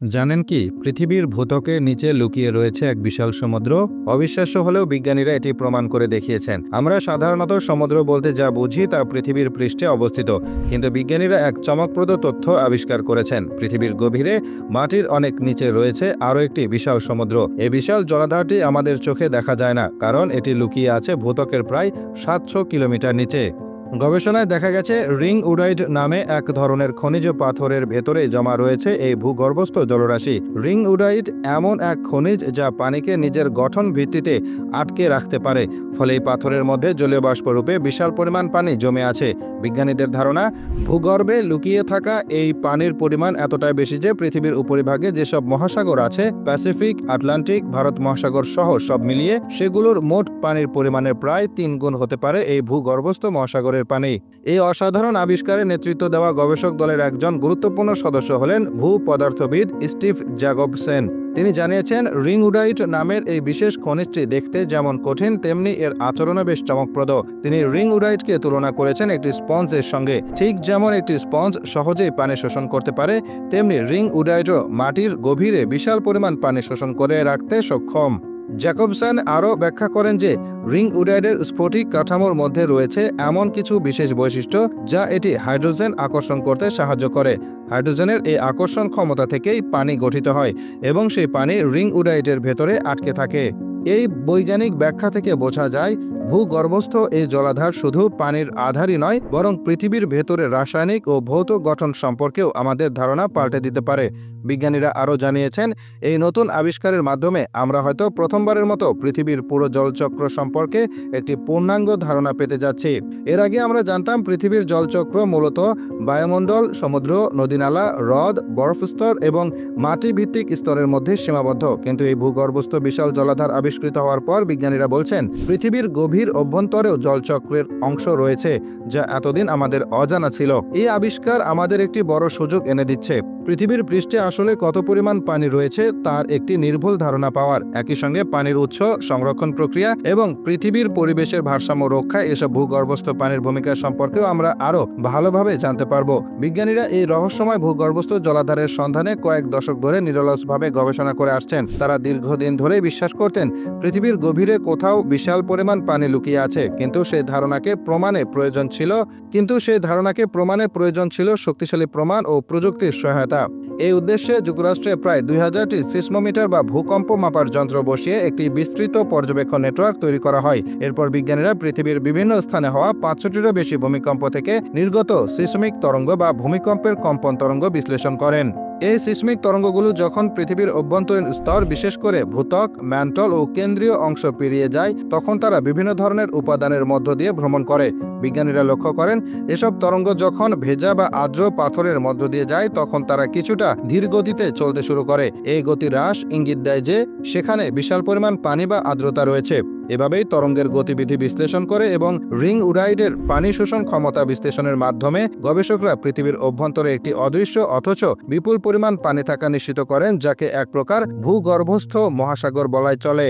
জানেন কি পৃথিবীর ভূত্বকের নিচে লুকিয়ে রয়েছে এক বিশাল সমুদ্র? অবিশ্বাস্য হলেও বিজ্ঞানীরা এটি প্রমাণ করে দেখিয়েছেন। আমরা সাধারণত সমুদ্র বলতে যা বুঝি তা পৃথিবীর পৃষ্ঠে অবস্থিত, কিন্তু বিজ্ঞানীরা এক চমকপ্রদ তথ্য আবিষ্কার করেছেন। পৃথিবীর গভীরে মাটির অনেক নিচে রয়েছে আরও একটি বিশাল সমুদ্র। এই বিশাল জলাধারটি আমাদের চোখে দেখা যায় না, কারণ এটি লুকিয়ে আছে ভূত্বকের প্রায় ৭০০ কিলোমিটার নিচে। গবেষণায় দেখা গেছে রিং উডাইড নামে এক ধরনের খনিজ পাথরের ভেতরে জমা রয়েছে এই ভূগর্ভস্থ জলরাশি। রিং উডাইড এমন এক খনিজ যা পানিকে নিজের গঠন ভিত্তিতে আটকে রাখতে পারে, ফলে এই পাথরের মধ্যে জলীয় বাষ্প রূপে বিশাল পরিমাণ পানি জমে আছে। বিজ্ঞানীদের ধারণা, ভূগর্ভে লুকিয়ে থাকা এই পানির পরিমাণ এতটাই বেশি যে পৃথিবীর উপরিভাগে যেসব মহাসাগর আছে, প্যাসিফিক, আটলান্টিক, ভারত মহাসাগর সহ সব মিলিয়ে সেগুলোর মোট পানির পরিমাণের প্রায় ৩ গুণ হতে পারে এই ভূগর্ভস্থ মহাসাগরের পানি। এই অসাধারণ আবিষ্কারে নেতৃত্ব দেওয়া গবেষক দলের একজন গুরুত্বপূর্ণ সদস্য হলেন ভূপদার্থবিদ স্টিভ জ্যাকবসেন। তিনি জানিয়েছেন, রিং উডাইট নামের এই বিশেষ খনিজটি দেখতে যেমন কঠিন, তেমনি এর আচরণও বেশ চমকপ্রদ। তিনি রিং উডাইটকে তুলনা করেছেন একটি স্পঞ্জের সঙ্গে। ঠিক যেমন একটি স্পঞ্জ সহজেই পানি শোষণ করতে পারে, তেমনি রিং উডাইটও মাটির গভীরে বিশাল পরিমাণ পানি শোষণ করে রাখতে সক্ষম। জ্যাকবসন আরও ব্যাখ্যা করেন যে রিং উডাইডের স্ফটিক কাঠামোর মধ্যে রয়েছে এমন কিছু বিশেষ বৈশিষ্ট্য যা এটি হাইড্রোজেন আকর্ষণ করতে সাহায্য করে। হাইড্রোজেনের এই আকর্ষণ ক্ষমতা থেকেই পানি গঠিত হয় এবং সেই পানি রিং উডাইডের ভেতরে আটকে থাকে। এই বৈজ্ঞানিক ব্যাখ্যা থেকে বোঝা যায়, ভূগর্ভস্থ এই জলাধার শুধু পানির আধারই নয়, বরং পৃথিবীর ভেতরে রাসায়নিক ও ভৌত গঠন সম্পর্কেও আমাদের ধারণা পাল্টে দিতে পারে। বিজ্ঞানীরা আরও জানিয়েছেন, এই নতুন আবিষ্কারের মাধ্যমে আমরা হয়তো প্রথমবারের মতো পৃথিবীর পুরো জলচক্র সম্পর্কে একটি পূর্ণাঙ্গ ধারণা পেতে যাচ্ছি। এর আগে আমরা জানতাম পৃথিবীর জলচক্র মূলত বায়ুমণ্ডল, সমুদ্র, নদীনালা, হ্রদ, বরফস্তর এবং মাটি ভিত্তিক স্তরের মধ্যে সীমাবদ্ধ। কিন্তু এই ভূগর্ভস্থ বিশাল জলাধার আবিষ্কৃত হওয়ার পর বিজ্ঞানীরা বলছেন, পৃথিবীর গভীর অভ্যন্তরেও জলচক্রের অংশ রয়েছে যা এতদিন আমাদের অজানা ছিল। এই আবিষ্কার আমাদের একটি বড় সুযোগ এনে দিচ্ছে, পৃথিবীর পৃষ্ঠে আসলে কত পরিমাণ পানি রয়েছে তার একটি নির্ভুল ধারণা পাওয়ার। একই সঙ্গে পানির উৎস, সংরক্ষণ প্রক্রিয়া এবং পৃথিবীর পরিবেশের ভারসাম্য রক্ষায় এসব ভূগর্ভস্থ পানির ভূমিকা সম্পর্কেও আমরা আরও ভালোভাবে জানতে পারব। বিজ্ঞানীরা এই রহস্যময় ভূগর্ভস্থ জলাধারের সন্ধানে কয়েক দশক ধরে নিরলসভাবে গবেষণা করে আসছেন। তারা দীর্ঘদিন ধরে বিশ্বাস করতেন পৃথিবীর গভীরে কোথাও বিশাল পরিমাণ পানি লুকিয়ে আছে, কিন্তু সেই ধারণাকে প্রমাণে প্রয়োজন ছিল শক্তিশালী প্রমাণ ও প্রযুক্তির সহায়তা। এই উদ্দেশ্যে যুক্তরাষ্ট্রে প্রায় ২০০০টি সিসমোমিটার বা ভূকম্প মাপার যন্ত্র বসিয়ে একটি বিস্তৃত পর্যবেক্ষণ নেটওয়ার্ক তৈরি করা হয়। এরপর বিজ্ঞানীরা পৃথিবীর বিভিন্ন স্থানে হওয়া ৫০০টিরও বেশি ভূমিকম্প থেকে নির্গত সিসমিক তরঙ্গ বা ভূমিকম্পের কম্পন তরঙ্গ বিশ্লেষণ করেন। এই সিসমিক তরঙ্গগুলো যখন পৃথিবীর অভ্যন্তরীণ স্তর, বিশেষ করে ভূত্বক, ম্যান্টল ও কেন্দ্রীয় অংশ পেরিয়ে যায়, তখন তারা বিভিন্ন ধরনের উপাদানের মধ্য দিয়ে ভ্রমণ করে। বিজ্ঞানীরা লক্ষ্য করেন, এসব তরঙ্গ যখন ভেজা বা আর্দ্র পাথরের মধ্য দিয়ে যায়, তখন তারা কিছুটা ধীর গতিতে চলতে শুরু করে। এই গতি হ্রাস ইঙ্গিত দেয় যে সেখানে বিশাল পরিমাণ পানি বা আর্দ্রতা রয়েছে। এভাবেই তরঙ্গের গতিবিধি বিশ্লেষণ করে এবং রিং উডাইডের পানি শোষণ ক্ষমতা বিশ্লেষণের মাধ্যমে গবেষকরা পৃথিবীর অভ্যন্তরে একটি অদৃশ্য অথচ বিপুল পরিমাণ পানি থাকা নিশ্চিত করেন, যাকে এক প্রকার ভূগর্ভস্থ মহাসাগর বলাই চলে।